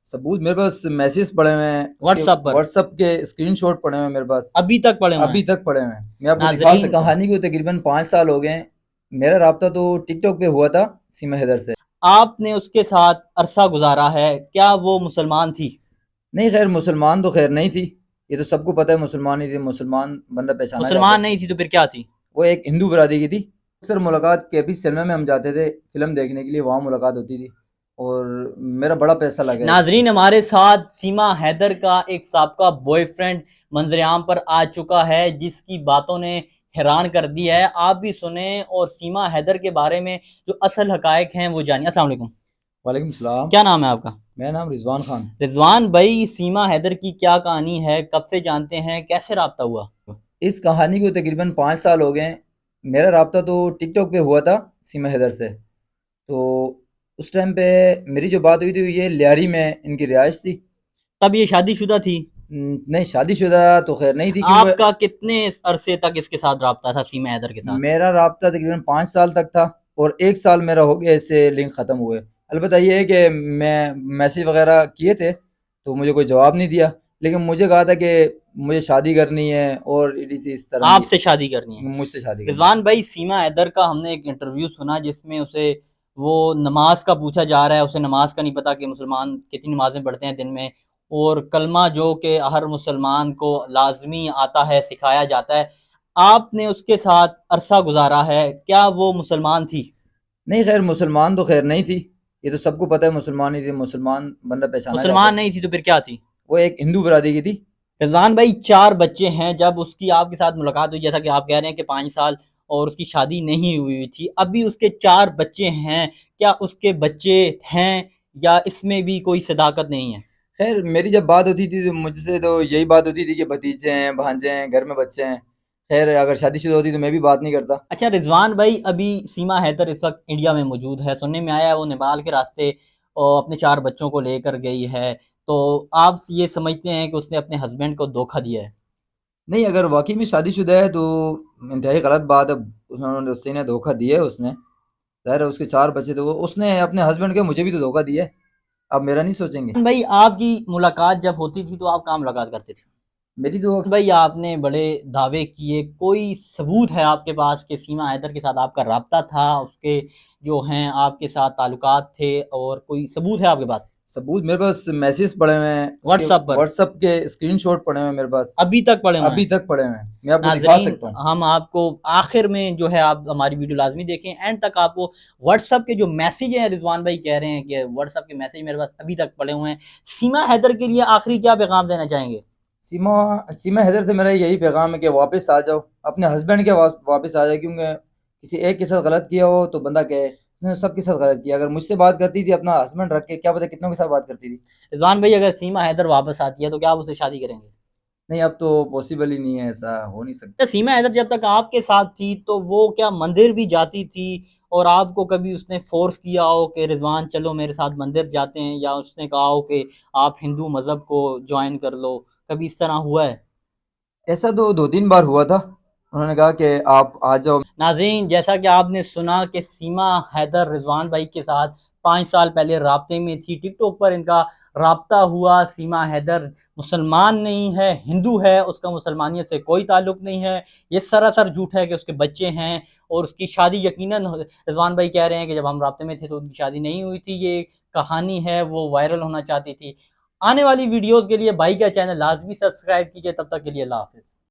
सबूत मेरे पास मैसेज पड़े हुए हैं, व्हाट्सएप पर व्हाट्सएप के स्क्रीनशॉट पड़े हुए हैं मेरे पास, अभी तक पड़े हुए अभी हैं। तक पड़े हुए हैं। मैं आपको दिखा नाजरीन, सकता हूँ। कहानी को तकरीबन 5 साल हो गए हैं। मेरा राब्ता तो टिकटॉक पे हुआ था सीमा हैदर से। आपने उसके साथ अरसा गुजारा है, क्या वो मुसलमान थी? नहीं, खैर मुसलमान तो खैर नहीं थी, ये तो सबको पता है मुसलमान ही थी। मुसलमान बंदा पहचाना जाता मुसलमान है। नहीं थी तो फिर क्या थी? वो एक हिंदू बरादरी की थी। अक्सर मुलाकात के भी सिनेमा में हम जाते थे फिल्म देखने के लिए, वहाँ मुलाकात होती थी और मेरा बड़ा पैसा लगा है। नाजरीन, हमारे साथ सीमा हैदर का एक साबका बॉयफ्रेंड मंजरेआम पर आ चुका है, जिसकी बातों ने हैरान कर दी है। आप भी सुने और सीमा हैदर के बारे में जो असल हकायक हैं वो जानिए। अस्सलाम वालेकुम। वालेकुम सलाम। क्या नाम है आपका? मेरा नाम रिजवान खान। रिजवान भाई, सीमा हैदर की क्या कहानी है, कब से जानते हैं, कैसे राब्ता हुआ? इस कहानी को तकरीबन 5 साल हो गए हैं। मेरा राब्ता तो टिकटॉक पे हुआ था सीमा हैदर से। तो उस टाइम पे मेरी जो बात हुई थी ये लियारी में इनकी रिहाइश थी। तब ये शादीशुदा थी? नहीं, शादीशुदा तो खैर नहीं थी क्योंकि आपका कितने अरसे तक इसके साथ राब्ता था, सीमा हैदर के साथ? मेरा राब्ता तकरीबन 5 साल तक था और 1 साल मेरा हो गया इससे लिंक ख़त्म हुए। अलबत्ता ये है कि मैं मैसेज वगैरह किए थे तो मुझे कोई जवाब नहीं दिया, लेकिन मुझे कहा था कि मुझे शादी करनी है और इस तरह की आपसे शादी करनी है? मुझसे शादी करनी रिजवान भाई, सीमा हैदर का हमने एक इंटरव्यू सुना जिसमें उसे वो नमाज का पूछा जा रहा है, उसे नमाज का नहीं पता कि मुसलमान कितनी नमाजें पढ़ते हैं दिन में, और कलमा जो कि हर मुसलमान को लाजमी आता है, सिखाया जाता है। आपने उसके साथ अरसा गुजारा है, क्या वो मुसलमान थी? है। नहीं, खैर मुसलमान तो खैर नहीं थी, ये तो सबको पता है मुसलमान ही थी। मुसलमान बंदा पहचाना जाता मुसलमान है। नहीं थी तो फिर क्या थी? वो एक हिंदू बरादरी की थी। रिजवान भाई, 4 बच्चे हैं। जब उसकी आपके साथ मुलाकात हुई, जैसा कि आप कह रहे हैं कि 5 साल, और उसकी शादी नहीं हुई थी, अभी उसके 4 बच्चे हैं, क्या उसके बच्चे हैं या इसमें भी कोई सदाकत नहीं है? खैर मेरी जब बात होती थी तो मुझसे तो यही बात होती थी कि भतीजे हैं, भांजे हैं, घर में बच्चे हैं। खैर अगर शादीशुदा होती तो मैं भी बात नहीं करता। अच्छा रिजवान भाई, अभी सीमा हैदर इस वक्त इंडिया में मौजूद है, सुनने में आया है वो नेपाल के रास्ते और अपने 4 बच्चों को लेकर गई है, तो आप ये समझते हैं कि उसने अपने हस्बैंड को धोखा दिया है? नहीं, अगर वाकई में शादीशुदा है तो इंतहाई गलत बात है। उन्होंने उससे ने धोखा दिया है उसने। ज़ाहिर है उसके 4 बच्चे थे, वो उसने अपने हस्बैंड के मुझे भी तो धोखा दिया है। आप मेरा नहीं सोचेंगे? भाई, आपकी मुलाकात जब होती थी तो आप कहाँ मुलाकात करते थे? मेरी तो भाई, आपने बड़े दावे किए, कोई सबूत है आपके पास कि सीमा हैदर के साथ आपका राब्ता था, उसके जो हैं आपके साथ ताल्लुकात थे, और कोई सबूत है आपके पास? सबूत मेरे पास मैसेज पड़े हुए हैं, व्हाट्सएप पर व्हाट्सएप के स्क्रीनशॉट पड़े हुए हैं मेरे पास, अभी तक पड़े हुए अभी हैं? तक पड़े हुए हैं। मैं आपको दिखा नाजरीन, सकता हूँ। हम आपको आखिर में जो है, आप हमारी वीडियो लाजमी देखें एंड तक। आपको व्हाट्सएप के जो मैसेज हैं, रिजवान भाई कह रहे हैं कि व्हाट्सएप के मैसेज मेरे पास अभी तक पड़े हुए हैं। सीमा हैदर के लिए आखिरी क्या पैगाम देना चाहेंगे? सीमा सीमा हैदर से मेरा यही पैगाम है कि वापस आ जाओ, अपने हस्बैंड के वापस आ जाओ। क्योंकि किसी एक के साथ गलत किया हो तो बंदा कहे उसने सबके साथ गलत किया। अगर मुझसे बात करती थी अपना हस्बैंड रख के, क्या पता कितनों के साथ बात करती थी। रिजवान भाई, अगर सीमा हैदर वापस आती है तो क्या आप उससे शादी करेंगे? नहीं, अब तो पॉसिबल ही नहीं है, ऐसा हो नहीं सकता। अच्छा, सीमा हैदर जब तक आपके साथ थी तो वो क्या मंदिर भी जाती थी, और आपको कभी उसने फोर्स किया हो कि रिजवान चलो मेरे साथ मंदिर जाते हैं, या उसने कहा हो कि आप हिंदू मज़हब को ज्वाइन कर लो, कभी इस तरह हुआ है? ऐसा तो 2-3 बार हुआ था। उन्होंने कहा कि आप आ जाओ। नाज़रीन, जैसा कि आपने सुना कि सीमा हैदर रिजवान भाई के साथ 5 साल पहले राब्ते में थी, टिकटॉक पर इनका राब्ता हुआ। सीमा हैदर मुसलमान नहीं है, हिंदू है, उसका मुसलमानियत से कोई ताल्लुक नहीं है। ये सरासर झूठ है कि उसके बच्चे हैं, और उसकी शादी यकीनन, रिजवान भाई कह रहे हैं कि जब हम राब्ते में थे तो उनकी शादी नहीं हुई थी। ये कहानी है, वो वायरल होना चाहती थी। आने वाली वीडियोज़ के लिए भाई का चैनल लाजमी सब्सक्राइब कीजिए। तब तक के लिए अल्लाह हाफिज़।